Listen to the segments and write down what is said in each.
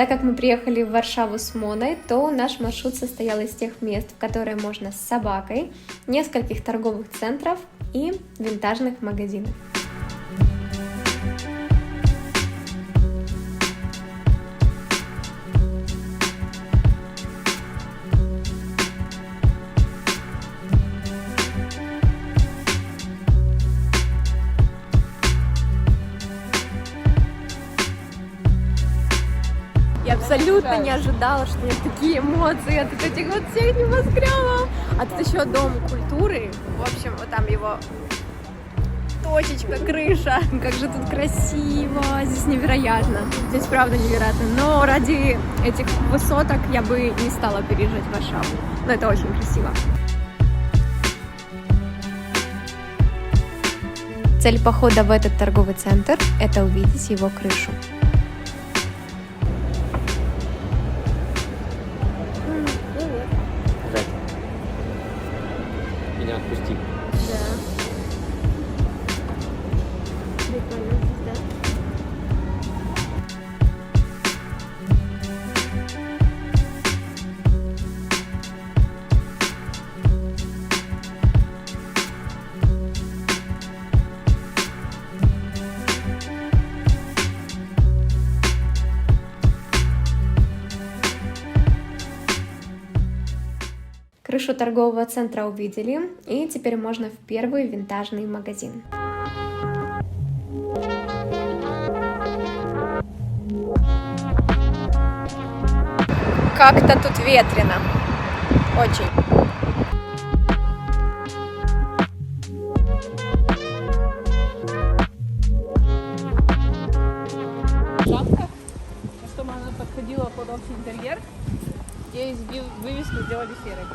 Так как мы приехали в Варшаву с Моной, то наш маршрут состоял из тех мест, в которые можно с собакой, нескольких торговых центров и винтажных магазинов. Я абсолютно не ожидала, что у меня такие эмоции от этих вот всех небоскребов. А тут еще Дом культуры. В общем, вот там его точечка, крыша. Как же тут красиво. Здесь невероятно. Здесь правда невероятно. Но ради этих высоток я бы не стала переезжать в Варшаву. Но это очень красиво. Цель похода в этот торговый центр – это увидеть его крышу. Меня отпусти. Да. Прикольно здесь, да? Крышу торгового центра увидели, и теперь можно в первый винтажный магазин. Как-то тут ветрено. Очень. Шапка, чтобы она подходила под общий интерьер. Здесь вывеску сделали серой.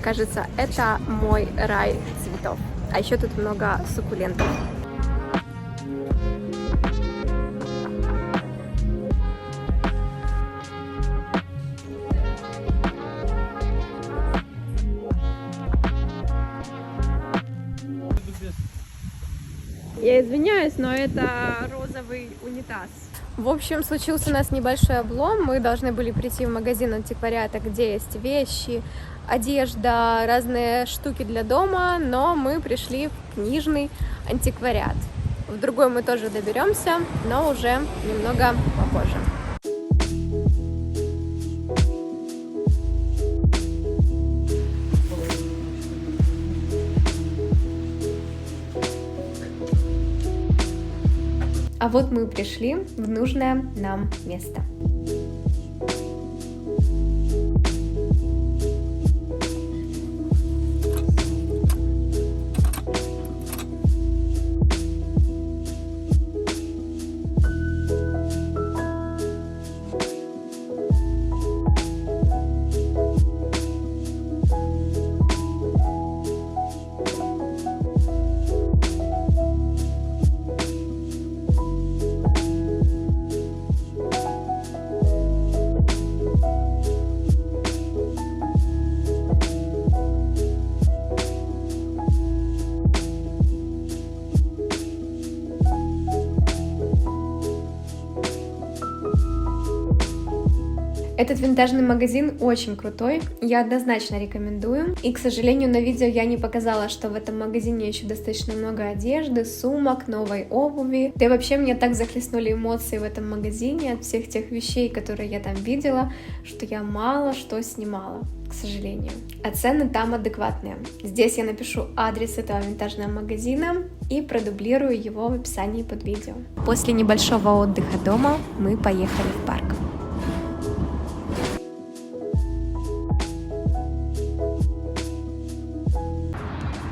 Кажется, это мой рай цветов. А еще тут много суккулентов. Я извиняюсь, но это розовый унитаз. В общем, случился у нас небольшой облом. Мы должны были прийти в магазин антиквариата, где есть вещи, одежда, разные штуки для дома, но мы пришли в книжный антиквариат. В другой мы тоже доберемся, но уже немного попозже. А вот мы пришли в нужное нам место. Этот винтажный магазин очень крутой, я однозначно рекомендую. И, к сожалению, на видео я не показала, что в этом магазине еще достаточно много одежды, сумок, новой обуви. Да и вообще меня так захлестнули эмоции в этом магазине от всех тех вещей, которые я там видела, что я мало что снимала, к сожалению. А цены там адекватные. Здесь я напишу адрес этого винтажного магазина и продублирую его в описании под видео. После небольшого отдыха дома мы поехали в парк.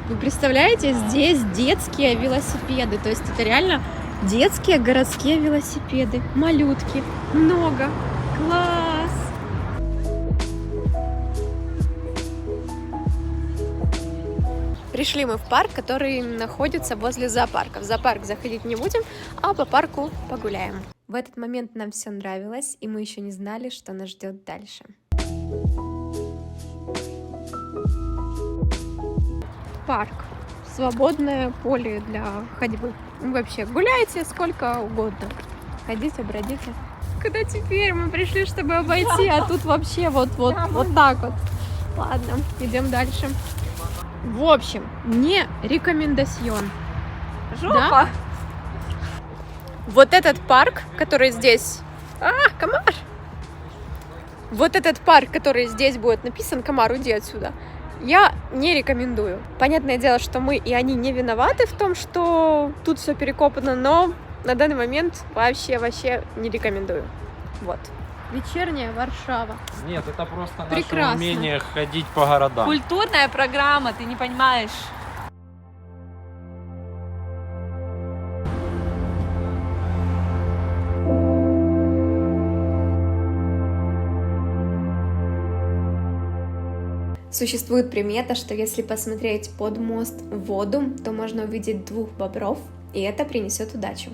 Вы представляете, здесь детские велосипеды, то есть это реально детские городские велосипеды, малютки, много, класс! Пришли мы в парк, который находится возле зоопарка. В зоопарк заходить не будем, а по парку погуляем. В этот момент нам все нравилось, и мы еще не знали, что нас ждет дальше. парк. Свободное поле для ходьбы. Вообще, гуляйте сколько угодно. Ходите, бродите. Куда теперь? Мы пришли, чтобы обойти, а тут вообще вот так вот. Ладно, идем дальше. В общем, не рекомендацион. Жопа! Да? Вот этот парк, который здесь... комар! Вот этот парк, который здесь будет написан, комар, уйди отсюда, я не рекомендую. Понятное дело, что мы и они не виноваты в том, что тут все перекопано, но на данный момент вообще не рекомендую. Вот. Вечерняя Варшава. Нет, это просто Прекрасно. наше умение ходить по городам. Культурная программа, ты не понимаешь. Существует примета, что если посмотреть под мост в воду, то можно увидеть 2 бобров, и это принесет удачу.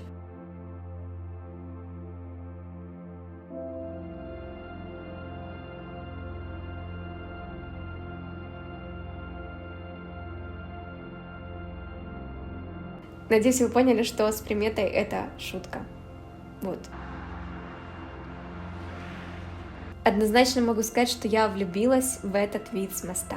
Надеюсь, вы поняли, что с приметой это шутка. Вот. Однозначно могу сказать, что я влюбилась в этот вид с моста.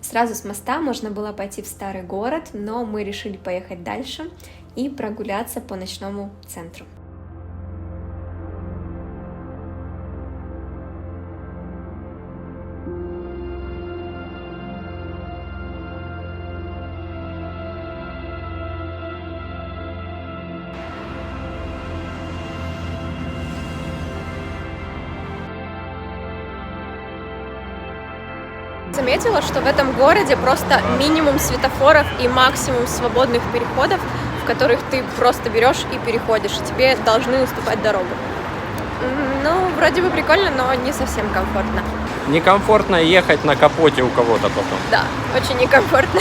Сразу с моста можно было пойти в старый город, но мы решили поехать дальше и прогуляться по ночному центру. Заметила, что в этом городе просто минимум светофоров и максимум свободных переходов, в которых ты просто берешь и переходишь, и тебе должны уступать дорогу. Ну, вроде бы прикольно, но не совсем комфортно. Некомфортно ехать на капоте у кого-то потом. Да, очень некомфортно.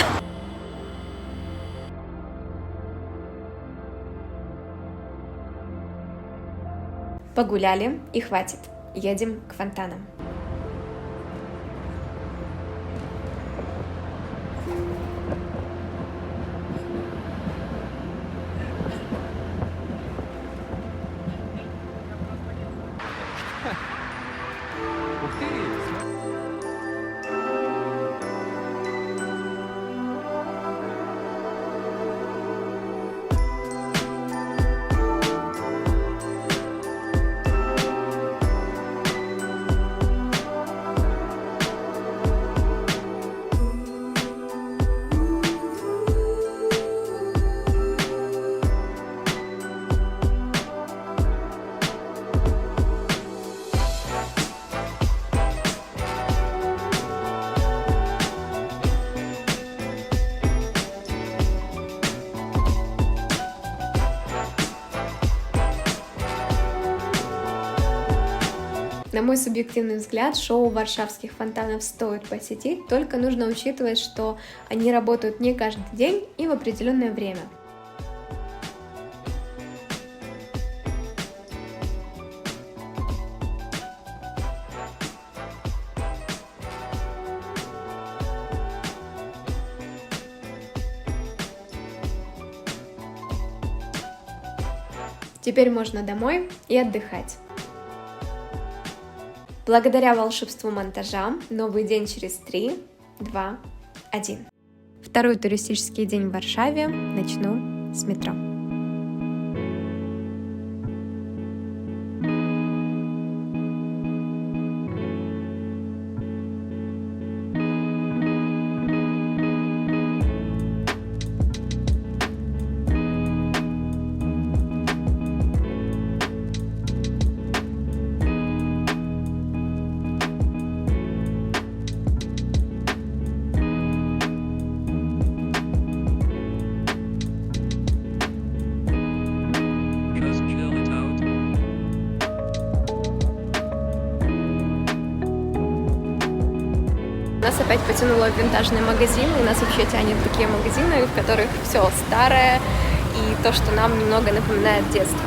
Погуляли и хватит. Едем к фонтанам. Ух ты! На мой субъективный взгляд, шоу варшавских фонтанов стоит посетить, только нужно учитывать, что они работают не каждый день и в определенное время. Теперь можно домой и отдыхать. Благодаря волшебству монтажа, новый день через 3, 2, 1. Второй туристический день в Варшаве начну с метро. опять потянуло в винтажный магазин. У нас вообще тянет такие магазины, в которых все старое и то, что нам немного напоминает детство.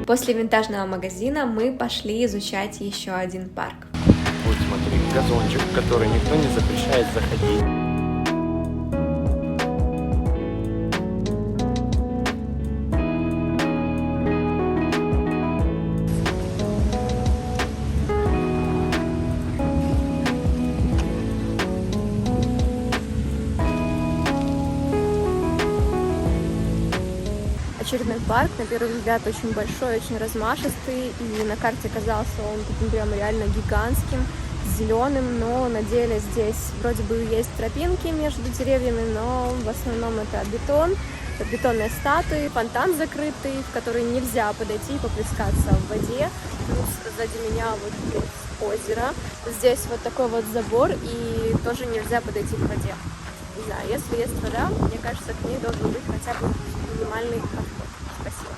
После винтажного магазина мы пошли изучать еще один парк. Вот смотри, газончик, в который никто не запрещает заходить. Очередной парк, на первый взгляд, очень большой, очень размашистый, и на карте казался он таким прям реально гигантским, зеленым, но на деле здесь вроде бы есть тропинки между деревьями, но в основном это бетон, это бетонные статуи, фонтан закрытый, в который нельзя подойти и поплескаться в воде. Плюс сзади меня вот есть озеро, здесь вот такой вот забор, и тоже нельзя подойти к воде. Не знаю, если есть вода, мне кажется, к ней должен быть хотя бы минимальный подход. Спасибо.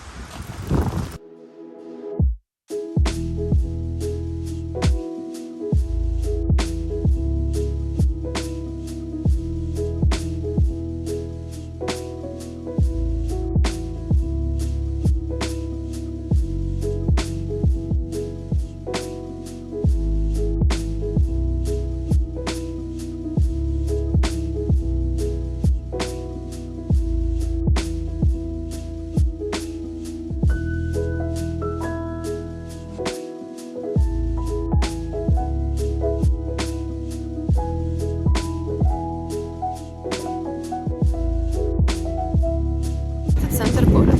Центр города.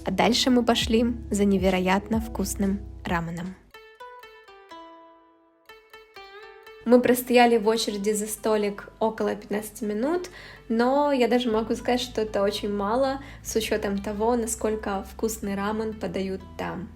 А дальше мы пошли за невероятно вкусным раменом. Мы простояли в очереди за столик около 15 минут, но я даже могу сказать, что это очень мало, с учетом того, насколько вкусный рамен подают там.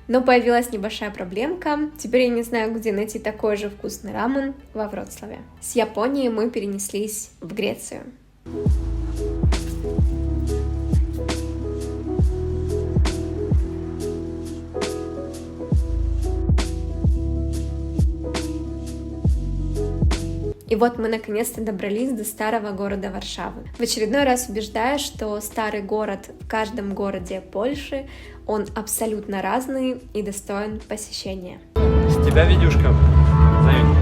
Но появилась небольшая проблемка. Теперь я не знаю, где найти такой же вкусный рамен во Вроцлаве. С Японии мы перенеслись в Грецию. И вот мы наконец-то добрались до старого города Варшавы. В очередной раз убеждаюсь, что старый город в каждом городе Польши, он абсолютно разный и достоин посещения. С тебя видюшка, Заюнь.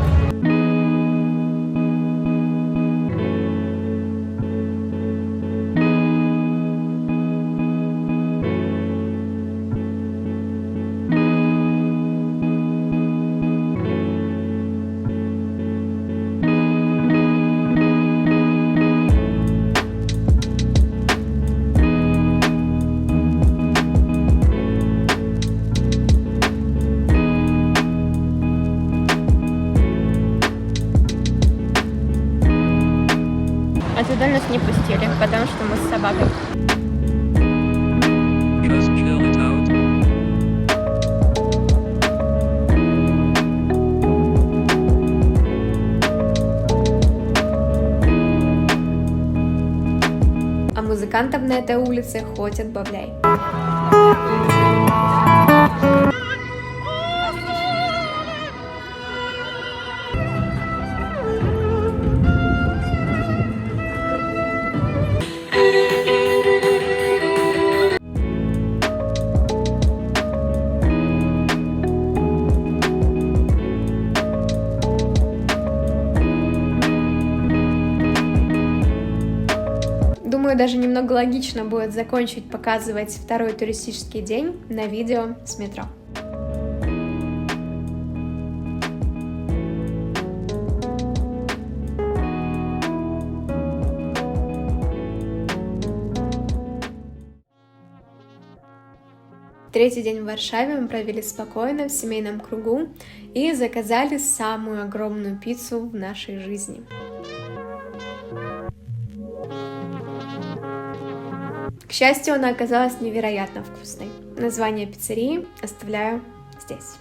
А туда нас не пустили, потому что мы с собакой. Just chill it out. А музыкантов на этой улице хоть отбавляй. Думаю, даже немного логично будет закончить показывать второй туристический день на видео с метро. Третий день в Варшаве мы провели спокойно в семейном кругу и заказали самую огромную пиццу в нашей жизни. счастью, она оказалась невероятно вкусной. Название пиццерии оставляю здесь.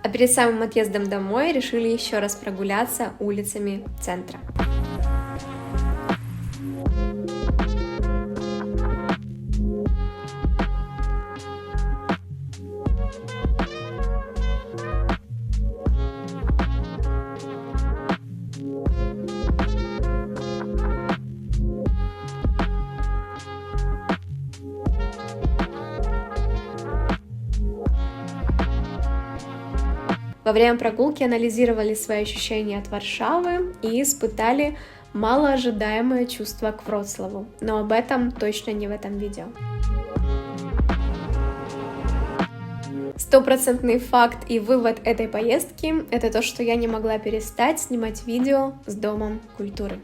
А перед самым отъездом домой решили еще раз прогуляться улицами центра. Во время прогулки анализировали свои ощущения от Варшавы и испытали малоожидаемое чувство к Вроцлаву, но об этом точно не в этом видео. Стопроцентный факт и вывод этой поездки — это то, что я не могла перестать снимать видео с Домом культуры.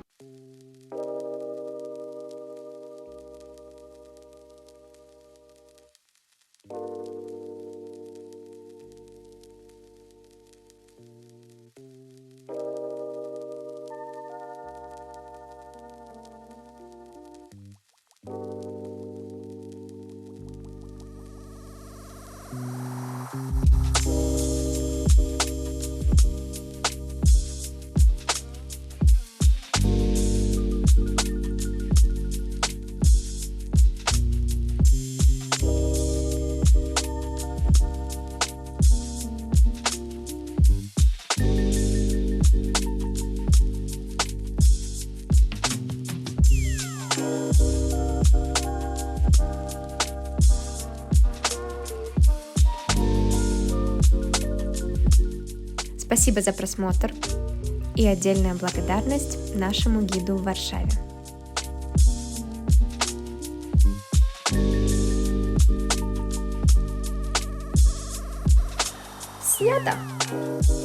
Спасибо за просмотр и отдельная благодарность нашему гиду в Варшаве. Снято!